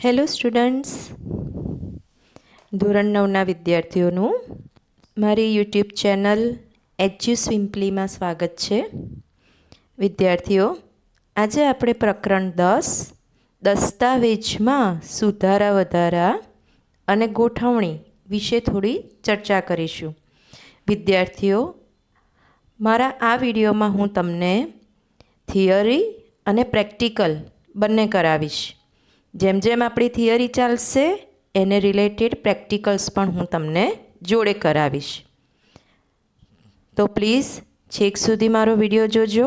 Hello students, ધોરણ 9ના વિદ્યાર્થીઓનું મારી યુટ્યુબ ચેનલ એજ્યુ સિમ્પલીમાં સ્વાગત છે. વિદ્યાર્થીઓ, આજે આપણે પ્રકરણ 10 દસ્તાવેજમાં સુધારા વધારા અને ગોઠવણી વિશે થોડી ચર્ચા કરીશું. વિદ્યાર્થીઓ, મારા આ વિડીયોમાં હું તમને થિયરી અને પ્રેક્ટિકલ બંને કરાવીશ. જેમ જેમ આપણી થિયરી ચાલશે એને રિલેટેડ પ્રેક્ટિકલ્સ પણ હું તમને જોડે કરાવીશ. તો પ્લીઝ છેક સુધી મારો વિડીયો જોજો.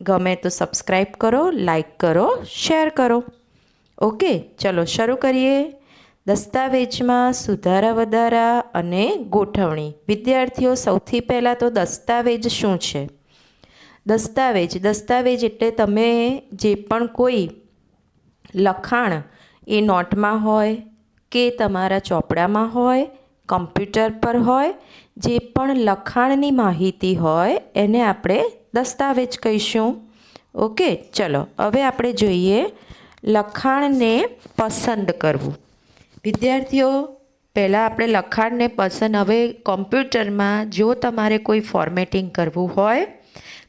ગમે તો સબસ્ક્રાઈબ કરો, લાઈક કરો, શેર કરો. ઓકે, ચલો શરૂ કરીએ. દસ્તાવેજમાં સુધારા વધારા અને ગોઠવણી. વિદ્યાર્થીઓ, સૌથી પહેલાં તો દસ્તાવેજ શું છે? દસ્તાવેજ એટલે તમે જે પણ કોઈ લખાણ એ નોટમાં હોય કે તમારા ચોપડામાં હોય, કમ્પ્યુટર પર હોય, જે પણ લખાણની માહિતી હોય એને આપણે દસ્તાવેજ કહીશું. ઓકે, ચલો હવે આપણે જોઈએ લખાણને પસંદ કરવું. વિદ્યાર્થીઓ, પહેલાં આપણે લખાણને પસંદ, હવે કોમ્પ્યુટરમાં જો તમારે કોઈ ફોર્મેટિંગ કરવું હોય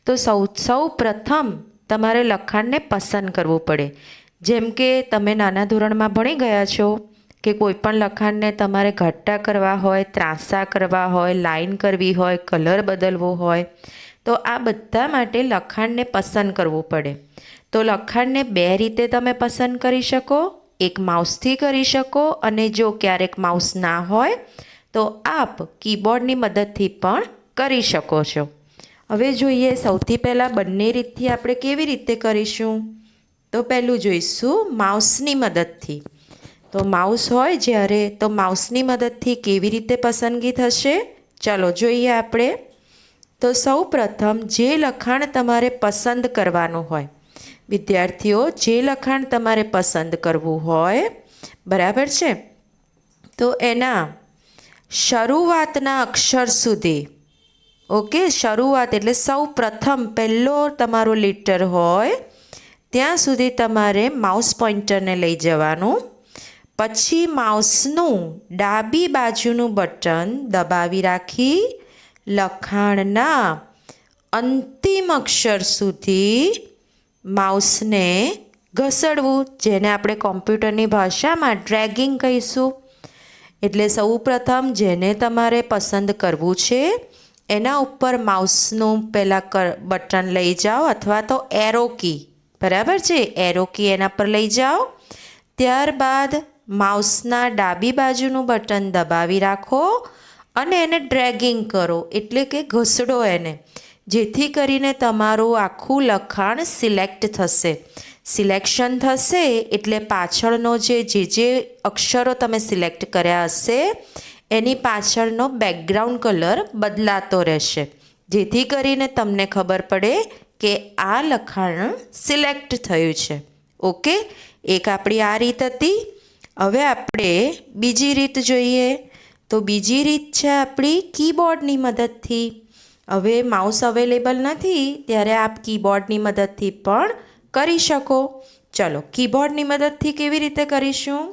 તો સૌ પ્રથમ તમારે લખાણને પસંદ કરવું પડે. જેમ કે તમે નાના ધોરણમાં ભણી ગયા છો કે કોઈ પણ લખાણને તમારે ઘટ્ટા કરવા હોય, ત્રાંસા કરવા હોય, લાઈન કરવી હોય, કલર બદલવો હોય, તો આ બધા માટે લખાણને પસંદ કરવું પડે. તો લખાણને બે રીતે તમે પસંદ કરી શકો. એક માઉસથી કરી શકો, અને જો ક્યારેક માઉસ ના હોય તો આપ કીબોર્ડની મદદથી પણ કરી શકો છો. હવે જોઈએ સૌથી પહેલાં બંને રીતથી આપણે કેવી રીતે કરીશું. તો પહેલું જોઈશું માઉસની મદદથી. તો માઉસ હોય જ્યારે, તો માઉસની મદદથી કેવી રીતે પસંદગી થશે ચાલો જોઈએ આપણે. તો સૌ પ્રથમ જે લખાણ તમારે પસંદ કરવાનું હોય, વિદ્યાર્થીઓ, જે લખાણ તમારે પસંદ કરવું હોય, બરાબર છે, તો એના શરૂઆતના અક્ષર સુધી, ઓકે, શરૂઆત એટલે સૌ પ્રથમ પહેલો તમારો લેટર હોય ત્યાં સુધી તમારે માઉસ પોઇન્ટરને લઈ જવાનું. પછી માઉસનું ડાબી બાજુનું બટન દબાવી રાખી લખાણના અંતિમ અક્ષર સુધી માઉસને ઘસડવું, જેને આપણે કોમ્પ્યુટરની ભાષામાં ડ્રેગિંગ કહીશું. એટલે સૌ પ્રથમ જેને તમારે પસંદ કરવું છે એના ઉપર માઉસનું પહેલાં બટન લઈ જાઓ, અથવા તો એરો કી, બરાબર છે, એરો કી એના પર લઈ જાઓ. ત્યારબાદ માઉસના ડાબી બાજુનું બટન દબાવી રાખો અને એને ડ્રેગિંગ કરો, એટલે કે ઘસડો એને, જેથી કરીને તમારું આખું લખાણ સિલેક્ટ થશે. સિલેક્શન થશે એટલે પાછળનો જે અક્ષરો તમે સિલેક્ટ કર્યા હશે એની પાછળનો બેકગ્રાઉન્ડ કલર બદલાતો રહેશે, જેથી કરીને તમને ખબર પડે કે આ લખાણ સિલેક્ટ થયું છે. ઓકે, એક આપણી આ રીત હતી. હવે આપણે બીજી રીત જોઈએ. તો બીજી રીત છે આપણી કીબોર્ડની મદદથી. હવે માઉસ અવેલેબલ નથી ત્યારે આપ કીબોર્ડની મદદથી પણ કરી શકો. ચલો, કીબોર્ડની મદદથી કેવી રીતે કરીશું?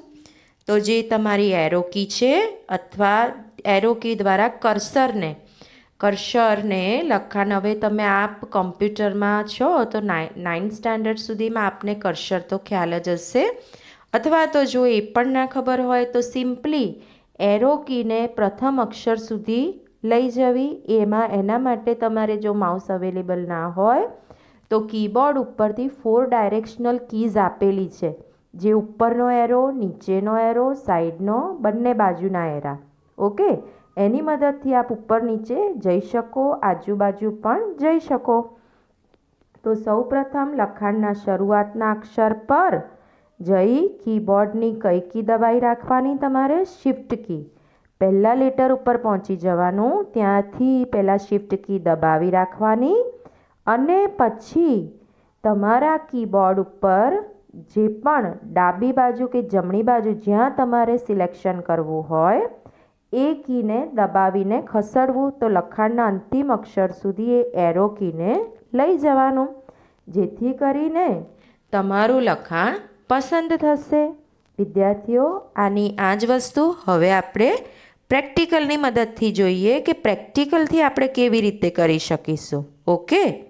તો જે તમારી એરો કી છે, અથવા એરો કી દ્વારા કર્સરને લખાણ, હવે તમે આપ કમ્પ્યુટરમાં છો તો 9th સ્ટાન્ડર્ડ સુધીમાં આપને કર્સર તો ખ્યાલ જ હશે, અથવા તો જો એ પણ ના ખબર હોય તો સિમ્પલી એરો કીને પ્રથમ અક્ષર સુધી લઈ જવી. એના માટે તમારે જો માઉસ અવેલેબલ ના હોય તો કીબોર્ડ ઉપરથી 4 ડાયરેક્શનલ કીઝ આપેલી છે, જે ઉપરનો એરો, નીચેનો એરો, સાઈડનો, બંને બાજુના એરા. ઓકે, એની મદદથી આપ ઉપર નીચે જઈ શકો, આજુબાજુ પણ જઈ શકો. તો સૌ પ્રથમ લખાણના શરૂઆતના અક્ષર પર જઈ કીબોર્ડની કઈ કી દબાઈ રાખવાની? તમારે શિફ્ટ કી. પહેલા લેટર ઉપર પહોંચી જવાનું, ત્યાંથી પહેલાં શિફ્ટ કી દબાવી રાખવાની, અને પછી તમારા કીબોર્ડ ઉપર જે પણ ડાબી બાજુ કે જમણી બાજુ જ્યાં તમારે સિલેક્શન કરવું હોય એ કીને દબાવીને ખસેડવું. તો લખાણના અંતિમ અક્ષર સુધી એ એરો કીને લઈ જવાનું, જેથી કરીને તમારું લખાણ પસંદ થશે. વિદ્યાર્થીઓ, આની આ જ વસ્તુ હવે આપણે પ્રેક્ટિકલની મદદથી જોઈએ કે પ્રેક્ટિકલથી આપણે કેવી રીતે કરી શકીશું. ઓકે.